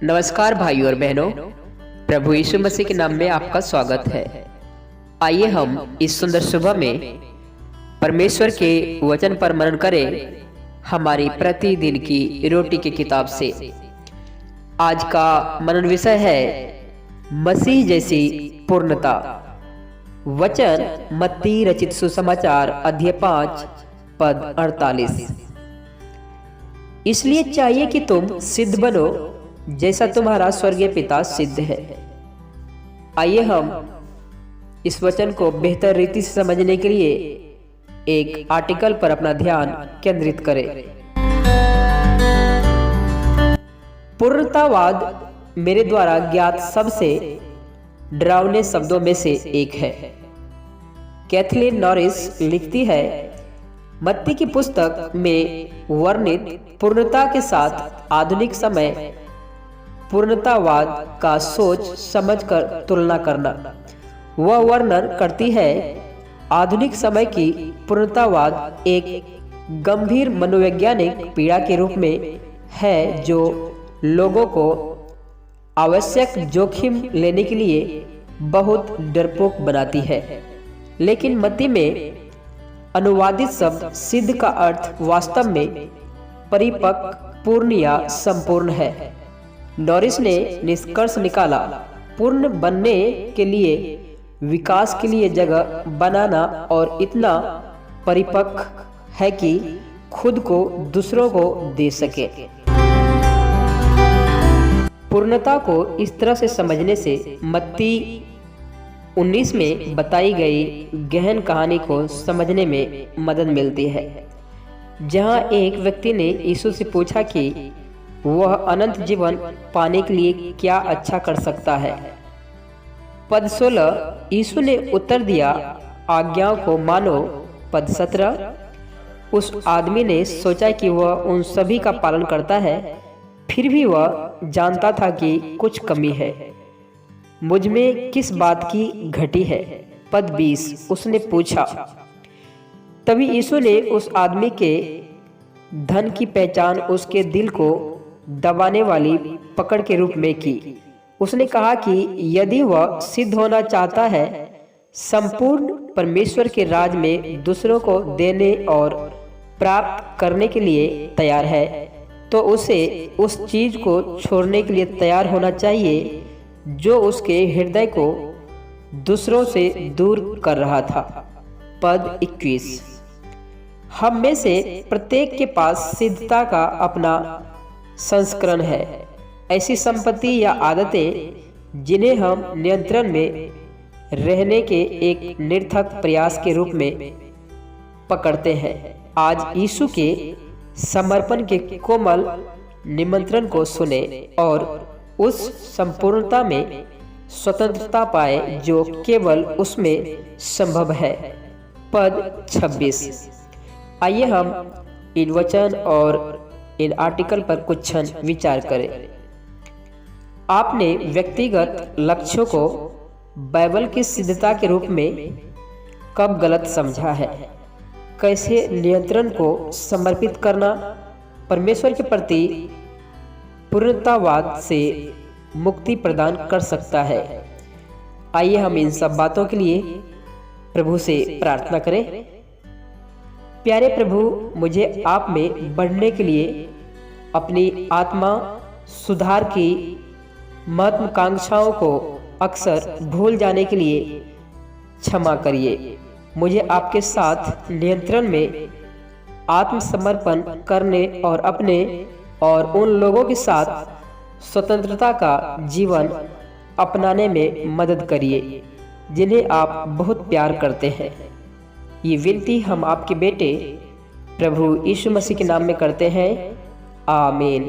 नमस्कार भाइयों और बहनों, प्रभु यीशु मसीह के नाम में आपका स्वागत है। आइए हम इस सुंदर सुबह में परमेश्वर के वचन पर मनन करें हमारी प्रतिदिन की रोटी की किताब से। आज का मनन विषय है मसीह जैसी पूर्णता। वचन मत्ती रचित सुसमाचार अध्याय 5 पद 48। इसलिए चाहिए कि तुम सिद्ध बनो जैसा तुम्हारा स्वर्गीय पिता सिद्ध है। आइए हम इस वचन को बेहतर रीति से समझने के लिए एक आर्टिकल पर अपना ध्यान केंद्रित करें। पूर्णतावाद मेरे द्वारा ज्ञात सबसे डरावने शब्दों में से एक है। कैथलीन नॉरिस लिखती है, मत्ती की पुस्तक में वर्णित पूर्णता के साथ आधुनिक समय पूर्णतावाद का सोच समझकर तुलना करना। वह वर्णन करती है, आधुनिक समय की पूर्णतावाद एक गंभीर मनोवैज्ञानिक पीड़ा के रूप में है जो लोगों को आवश्यक जोखिम लेने के लिए बहुत डरपोक बनाती है। लेकिन मत्ती में अनुवादित शब्द सिद्ध का अर्थ वास्तव में परिपक्व, पूर्ण या संपूर्ण है। नॉरिस ने निष्कर्ष निकाला, पूर्ण बनने के लिए विकास के लिए जगह बनाना और इतना परिपक्व है कि खुद को दूसरों को दे सके। पूर्णता को इस तरह से समझने से मत्ती 19 में बताई गई गहन कहानी को समझने में मदद मिलती है, जहां एक व्यक्ति ने यीशु से पूछा कि वह अनंत जीवन पाने के लिए क्या अच्छा कर सकता है। पद 16, यीशु ने उत्तर दिया, आज्ञाओं को मानो। पद 17, उस आदमी ने सोचा कि वह उन सभी का पालन करता है, फिर भी वह जानता था कि कुछ कमी है। मुझ में किस बात की घटी है। पद 20, उसने पूछा। तभी यीशु ने उस आदमी के धन की पहचान उसके दिल को दबाने वाली पकड़ के रूप में की। उसने कहा कि यदि वह सिद्ध होना चाहता है, संपूर्ण परमेश्वर के राज में दूसरों को देने और प्राप्त करने के लिए तैयार है, तो उसे उस चीज को छोड़ने के लिए तैयार होना चाहिए जो उसके हृदय को दूसरों से दूर कर रहा था। पद 21, हम में से प्रत्येक के पास सिद्धता का अपना संस्करण है, ऐसी संपत्ति या आदतें जिन्हें हम नियंत्रण में रहने के एक निरर्थक प्रयास के रूप में पकड़ते हैं। आज यीशु के समर्पण के कोमल निमंत्रण को सुने और उस संपूर्णता में स्वतंत्रता पाए जो केवल उसमें संभव है। पद 26, आइए हम इन वचन और इन आर्टिकल पर कुछ क्षण विचार करें। आपने व्यक्तिगत लक्ष्यों को बाइबल की सिद्धता के रूप में कब गलत समझा है? कैसे नियंत्रण को समर्पित करना परमेश्वर के प्रति पूर्णतावाद से मुक्ति प्रदान कर सकता है? आइए हम इन सब बातों के लिए प्रभु से प्रार्थना करें। प्यारे प्रभु, मुझे आप में बढ़ने के लिए अपनी आत्मा सुधार की महत्वाकांक्षाओं को अक्सर भूल जाने के लिए क्षमा करिए। मुझे आपके साथ नियंत्रण में आत्मसमर्पण करने और अपने और उन लोगों के साथ स्वतंत्रता का जीवन अपनाने में मदद करिए जिन्हें आप बहुत प्यार करते हैं। ये विनती हम आपके बेटे प्रभु यीशु मसीह के नाम में करते हैं। आमीन।